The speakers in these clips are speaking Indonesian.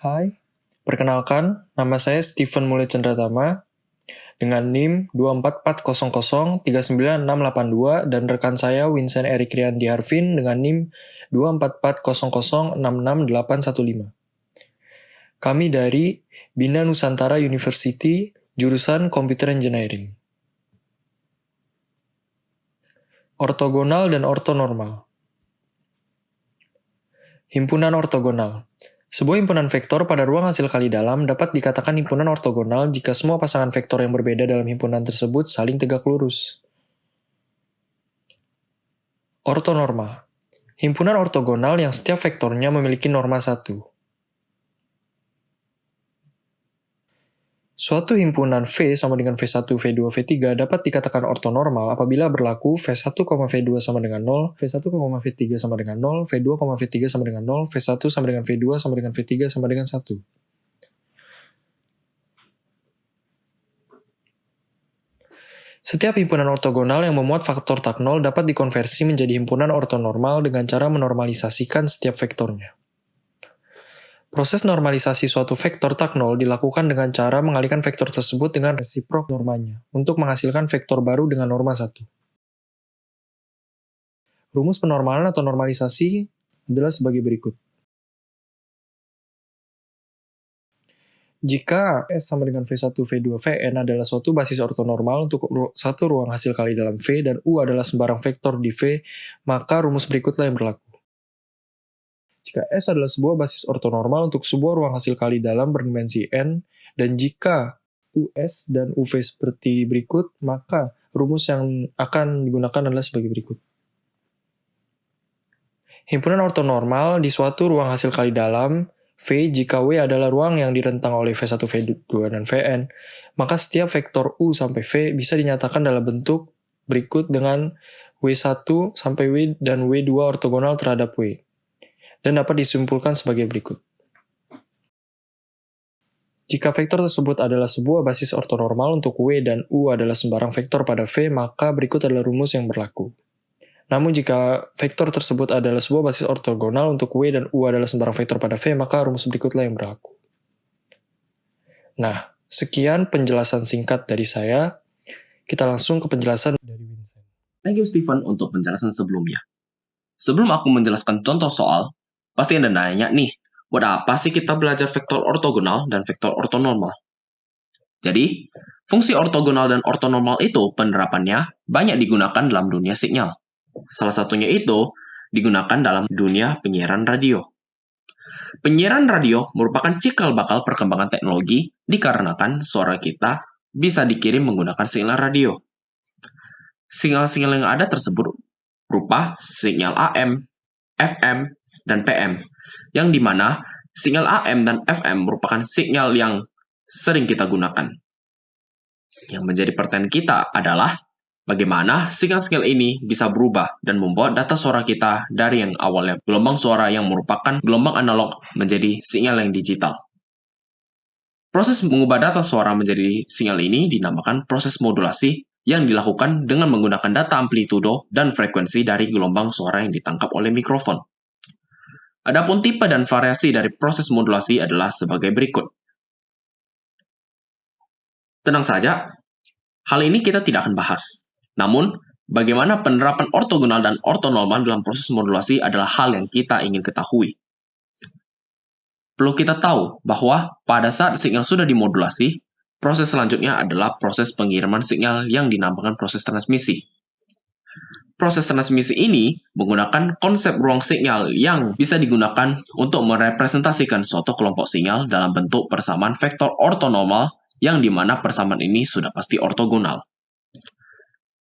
Hai, perkenalkan, nama saya Steven Mulya Cendratama dengan NIM 24400398682 dan rekan saya Vincent Erik Riyandi Harvin dengan NIM 24400666815. Kami dari Bina Nusantara University, jurusan Computer Engineering. Ortogonal dan ortonormal. Himpunan ortogonal. Sebuah himpunan vektor pada ruang hasil kali dalam dapat dikatakan himpunan ortogonal jika semua pasangan vektor yang berbeda dalam himpunan tersebut saling tegak lurus. Ortonormal. Himpunan ortogonal yang setiap vektornya memiliki norma 1. Suatu himpunan V sama dengan V1, V2, V3 dapat dikatakan ortonormal apabila berlaku V1, V2 sama dengan 0, V1, V3 sama dengan 0, V2, V3 sama dengan 0, V1 sama dengan V2 sama dengan V3 sama dengan 1. Setiap himpunan ortogonal yang memuat faktor tak nol dapat dikonversi menjadi himpunan ortonormal dengan cara menormalisasikan setiap vektornya. Proses normalisasi suatu vektor tak nol dilakukan dengan cara mengalihkan vektor tersebut dengan resiprok normanya untuk menghasilkan vektor baru dengan norma 1. Rumus penormalan atau normalisasi adalah sebagai berikut. Jika S sama dengan V1, V2, Vn adalah suatu basis ortonormal untuk satu ruang hasil kali dalam V dan U adalah sembarang vektor di V, maka rumus berikutlah yang berlaku. Jika S adalah sebuah basis ortonormal untuk sebuah ruang hasil kali dalam berdimensi N, dan jika US dan UV seperti berikut, maka rumus yang akan digunakan adalah sebagai berikut. Himpunan ortonormal di suatu ruang hasil kali dalam V jika W adalah ruang yang direntang oleh V1, V2, dan Vn, maka setiap vektor U sampai V bisa dinyatakan dalam bentuk berikut dengan W1 sampai W dan W2 ortogonal terhadap W, dan dapat disimpulkan sebagai berikut. Jika vektor tersebut adalah sebuah basis ortonormal untuk W dan U adalah sembarang vektor pada V, maka berikut adalah rumus yang berlaku. Namun jika vektor tersebut adalah sebuah basis ortogonal untuk W dan U adalah sembarang vektor pada V, maka rumus berikutlah yang berlaku. Nah, sekian penjelasan singkat dari saya. Kita langsung ke penjelasan dari Vincent. Thank you Steven untuk penjelasan sebelumnya. Sebelum aku menjelaskan contoh soal, pasti Anda nanya nih, buat apa sih kita belajar vektor ortogonal dan vektor ortonormal? Jadi, fungsi ortogonal dan ortonormal itu penerapannya banyak digunakan dalam dunia sinyal. Salah satunya itu digunakan dalam dunia penyiaran radio. Penyiaran radio merupakan cikal bakal perkembangan teknologi dikarenakan suara kita bisa dikirim menggunakan sinyal radio. Sinyal-sinyal yang ada tersebut berupa sinyal AM, FM, dan PM, yang dimana sinyal AM dan FM merupakan sinyal yang sering kita gunakan. Yang menjadi pertanyaan kita adalah, bagaimana sinyal-sinyal ini bisa berubah dan membawa data suara kita dari yang awalnya gelombang suara yang merupakan gelombang analog menjadi sinyal yang digital. Proses mengubah data suara menjadi sinyal ini dinamakan proses modulasi yang dilakukan dengan menggunakan data amplitudo dan frekuensi dari gelombang suara yang ditangkap oleh mikrofon. Adapun tipe dan variasi dari proses modulasi adalah sebagai berikut. Tenang saja, hal ini kita tidak akan bahas. Namun, bagaimana penerapan ortogonal dan ortonormal dalam proses modulasi adalah hal yang kita ingin ketahui. Perlu kita tahu bahwa pada saat sinyal sudah dimodulasi, proses selanjutnya adalah proses pengiriman sinyal yang dinamakan proses transmisi. Proses transmisi ini menggunakan konsep ruang sinyal yang bisa digunakan untuk merepresentasikan suatu kelompok sinyal dalam bentuk persamaan vektor ortonormal yang dimana persamaan ini sudah pasti ortogonal.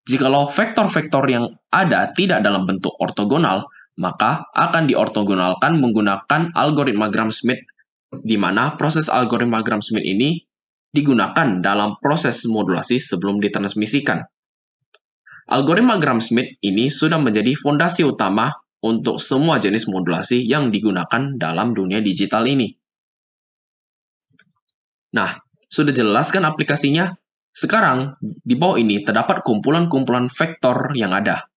Jikalau vektor-vektor yang ada tidak dalam bentuk ortogonal, maka akan diortogonalkan menggunakan algoritma Gram-Schmidt, di mana proses algoritma Gram-Schmidt ini digunakan dalam proses modulasi sebelum ditransmisikan. Algoritma Gram-Schmidt ini sudah menjadi fondasi utama untuk semua jenis modulasi yang digunakan dalam dunia digital ini. Nah, sudah jelaskan aplikasinya? Sekarang, di bawah ini terdapat kumpulan-kumpulan vektor yang ada.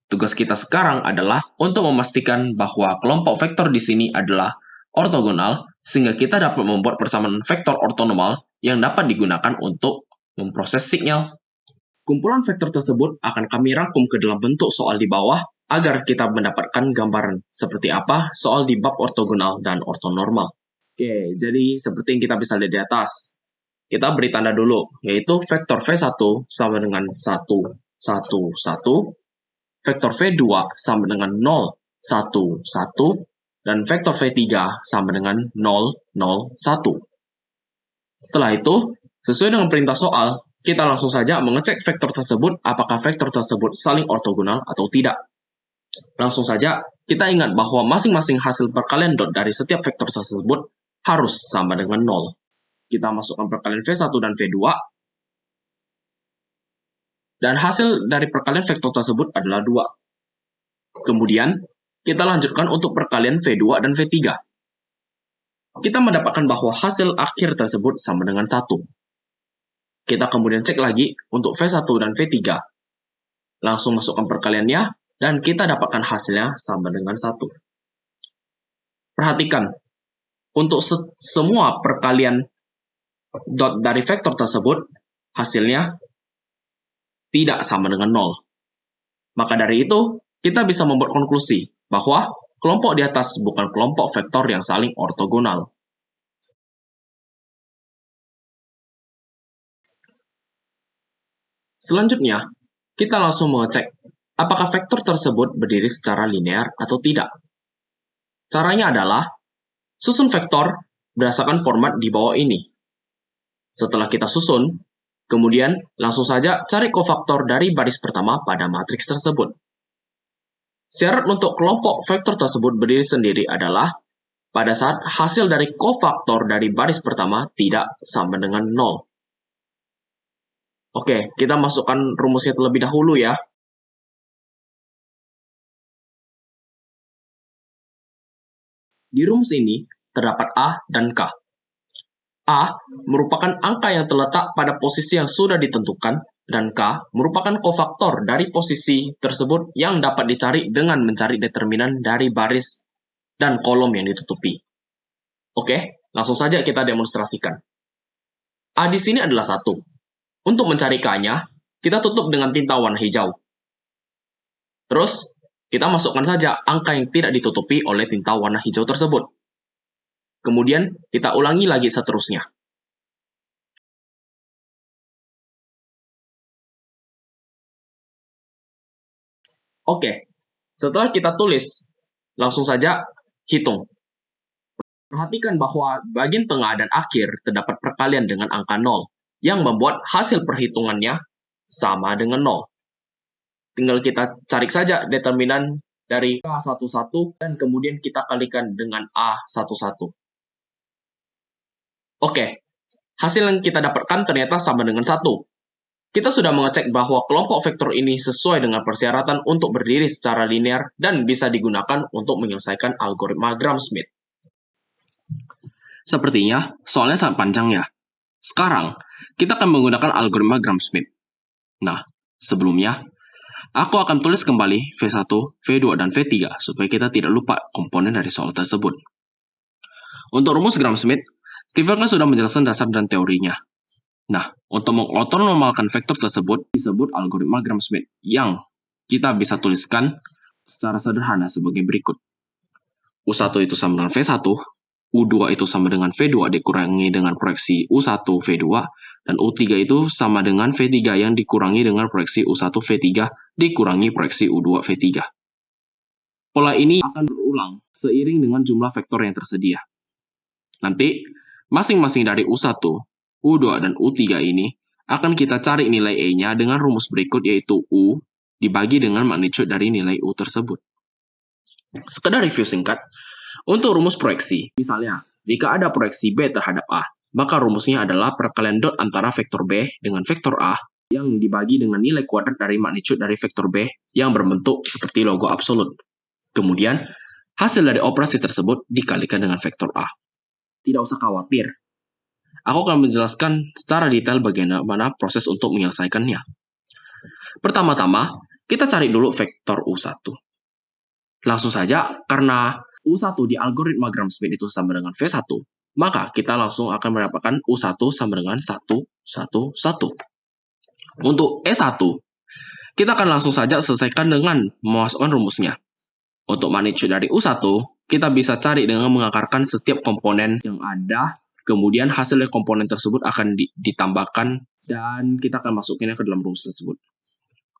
Tugas kita sekarang adalah untuk memastikan bahwa kelompok vektor di sini adalah ortogonal sehingga kita dapat membuat persamaan vektor ortonormal yang dapat digunakan untuk memproses sinyal. Kumpulan vektor tersebut akan kami rangkum ke dalam bentuk soal di bawah agar kita mendapatkan gambaran seperti apa soal di bab ortogonal dan ortonormal. Oke, jadi seperti yang kita bisa lihat di atas. Kita beri tanda dulu, yaitu vektor V1 sama dengan 1, 1, 1, vektor V2 sama dengan 0, 1, 1, dan vektor V3 sama dengan 0, 0, 1. Setelah itu, sesuai dengan perintah soal, kita langsung saja mengecek vektor tersebut apakah vektor tersebut saling ortogonal atau tidak. Langsung saja, kita ingat bahwa masing-masing hasil perkalian dot dari setiap vektor tersebut harus sama dengan 0. Kita masukkan perkalian V1 dan V2, dan hasil dari perkalian vektor tersebut adalah 2. Kemudian, kita lanjutkan untuk perkalian V2 dan V3. Kita mendapatkan bahwa hasil akhir tersebut sama dengan 1. Kita kemudian cek lagi untuk V1 dan V3. Langsung masukkan perkaliannya, dan kita dapatkan hasilnya sama dengan 1. Perhatikan, untuk semua perkalian dot dari vektor tersebut, hasilnya tidak sama dengan 0. Maka dari itu, kita bisa membuat konklusi bahwa kelompok di atas bukan kelompok vektor yang saling ortogonal. Selanjutnya, kita langsung mengecek apakah vektor tersebut berdiri secara linear atau tidak. Caranya adalah susun vektor berdasarkan format di bawah ini. Setelah kita susun, kemudian langsung saja cari kofaktor dari baris pertama pada matriks tersebut. Syarat untuk kelompok vektor tersebut berdiri sendiri adalah pada saat hasil dari kofaktor dari baris pertama tidak sama dengan 0. Oke, kita masukkan rumusnya terlebih dahulu ya. Di rumus ini terdapat A dan K. A merupakan angka yang terletak pada posisi yang sudah ditentukan, dan K merupakan kofaktor dari posisi tersebut yang dapat dicari dengan mencari determinan dari baris dan kolom yang ditutupi. Oke, langsung saja kita demonstrasikan. A di sini adalah 1. Untuk mencari K-nya, kita tutup dengan tinta warna hijau. Terus, kita masukkan saja angka yang tidak ditutupi oleh tinta warna hijau tersebut. Kemudian, kita ulangi lagi seterusnya. Oke, setelah kita tulis, langsung saja hitung. Perhatikan bahwa bagian tengah dan akhir terdapat perkalian dengan angka 0, yang membuat hasil perhitungannya sama dengan 0. Tinggal kita cari saja determinan dari K11 dan kemudian kita kalikan dengan A11. Oke, hasil yang kita dapatkan ternyata sama dengan 1. Kita sudah mengecek bahwa kelompok vektor ini sesuai dengan persyaratan untuk berdiri secara linear dan bisa digunakan untuk menyelesaikan algoritma Gram-Schmidt. Sepertinya, soalnya sangat panjang ya. Sekarang, kita akan menggunakan algoritma Gram-Schmidt. Nah, sebelumnya, aku akan tulis kembali V1, V2, dan V3 supaya kita tidak lupa komponen dari soal tersebut. Untuk rumus Gram-Schmidt, Stephen sudah menjelaskan dasar dan teorinya. Nah, untuk mengortonormalkan vektor tersebut disebut algoritma Gram-Schmidt yang kita bisa tuliskan secara sederhana sebagai berikut. U1 itu sama dengan V1, U2 itu sama dengan V2 dikurangi dengan proyeksi U1 V2, dan U3 itu sama dengan V3 yang dikurangi dengan proyeksi U1 V3 dikurangi proyeksi U2 V3. Pola ini akan berulang seiring dengan jumlah vektor yang tersedia. Nanti, masing-masing dari U1, U2, dan U3 ini akan kita cari nilai E-nya dengan rumus berikut, yaitu U dibagi dengan magnitude dari nilai U tersebut. Sekedar review singkat, untuk rumus proyeksi, misalnya, jika ada proyeksi B terhadap A, maka rumusnya adalah perkalian dot antara vektor B dengan vektor A yang dibagi dengan nilai kuadrat dari magnitude dari vektor B yang berbentuk seperti logo absolut. Kemudian, hasil dari operasi tersebut dikalikan dengan vektor A. Tidak usah khawatir. Aku akan menjelaskan secara detail bagaimana proses untuk menyelesaikannya. Pertama-tama, kita cari dulu vektor U1. Langsung saja, karena U1 di algoritma Gram-Schmidt itu sama dengan V1, maka kita langsung akan mendapatkan U1 sama dengan 1, 1, 1. Untuk E1, kita akan langsung saja selesaikan dengan memasukkan rumusnya. Untuk magnitude dari U1, kita bisa cari dengan mengakarkan setiap komponen yang ada, kemudian hasil dari komponen tersebut akan ditambahkan, dan kita akan masukinnya ke dalam rumus tersebut.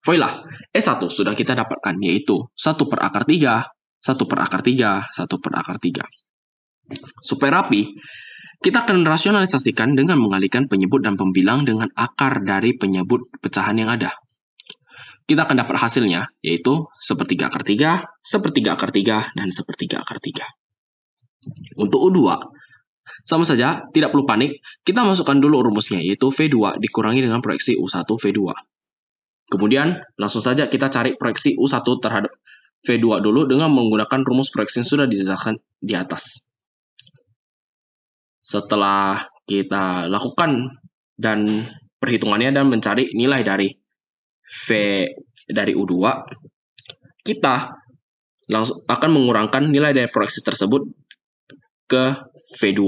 Voila, E1 sudah kita dapatkan, yaitu 1 per akar 3, 1 per akar 3, 1 per akar 3. Supaya rapi, kita akan rasionalisasikan dengan mengalihkan penyebut dan pembilang dengan akar dari penyebut pecahan yang ada. Kita akan dapat hasilnya, yaitu sepertiga akar 3, sepertiga akar 3, dan sepertiga akar 3. Untuk U2, sama saja, tidak perlu panik, kita masukkan dulu rumusnya, yaitu V2 dikurangi dengan proyeksi U1 V2. Kemudian, langsung saja kita cari proyeksi U1 terhadap V2 dulu dengan menggunakan rumus proyeksi yang sudah dijelaskan di atas. Setelah kita lakukan dan perhitungannya dan mencari nilai dari V dari U2, kita langsung akan mengurangkan nilai dari proyeksi tersebut ke V2.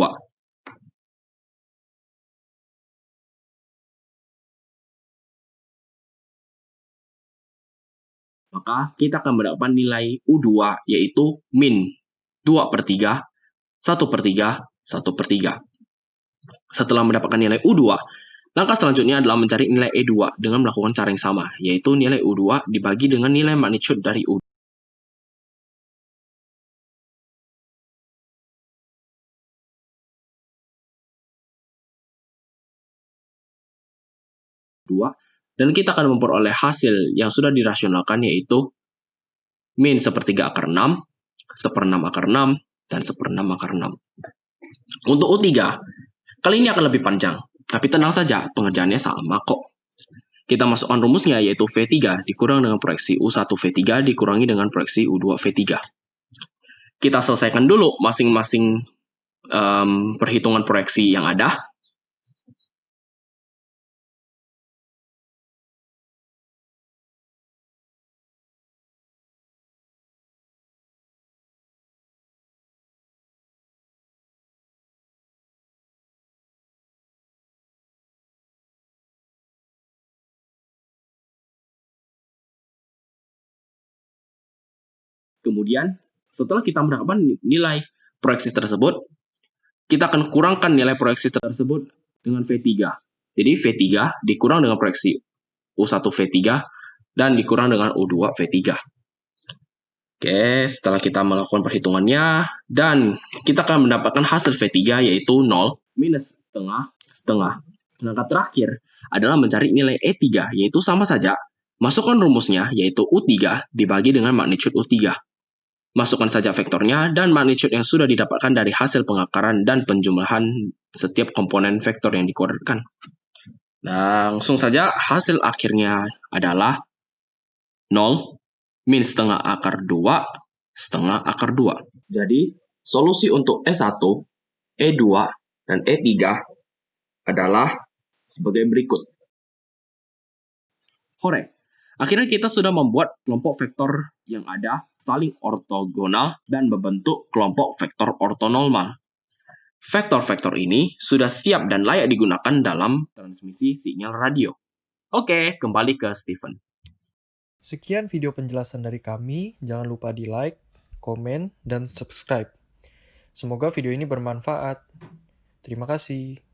Maka kita akan mendapatkan nilai U2 yaitu min 2 per 3, 1 per 3, 1 per 3. Setelah mendapatkan nilai U2, langkah selanjutnya adalah mencari nilai E2 dengan melakukan cara yang sama, yaitu nilai U2 dibagi dengan nilai magnitude dari U2. Dan kita akan memperoleh hasil yang sudah dirasionalkan, yaitu min sepertiga akar 6, seperenam akar 6, dan seperenam akar 6. Untuk U3, kali ini akan lebih panjang, tapi tenang saja, pengerjaannya sama kok. Kita masukkan rumusnya, yaitu V3 dikurang dengan proyeksi U1 V3 dikurangi dengan proyeksi U2 V3. Kita selesaikan dulu masing-masing perhitungan proyeksi yang ada. Kemudian, setelah kita mendapatkan nilai proyeksi tersebut, kita akan kurangkan nilai proyeksi tersebut dengan V3. Jadi V3 dikurang dengan proyeksi U1 V3 dan dikurang dengan U2 V3. Oke, setelah kita melakukan perhitungannya, dan kita akan mendapatkan hasil V3 yaitu 0 minus setengah, setengah. Langkah terakhir adalah mencari nilai E3, yaitu sama saja. Masukkan rumusnya, yaitu U3 dibagi dengan magnitude U3. Masukkan saja vektornya dan magnitude yang sudah didapatkan dari hasil pengakaran dan penjumlahan setiap komponen vektor yang dikeluarkan. Langsung saja hasil akhirnya adalah 0 min setengah akar 2 setengah akar 2. Jadi, solusi untuk E1, E2, dan E3 adalah sebagai berikut. Hore! Akhirnya kita sudah membuat kelompok vektor yang ada saling ortogonal dan membentuk kelompok vektor ortonormal. Vektor-vektor ini sudah siap dan layak digunakan dalam transmisi sinyal radio. Oke, kembali ke Stephen. Sekian video penjelasan dari kami. Jangan lupa di like, komen, dan subscribe. Semoga video ini bermanfaat. Terima kasih.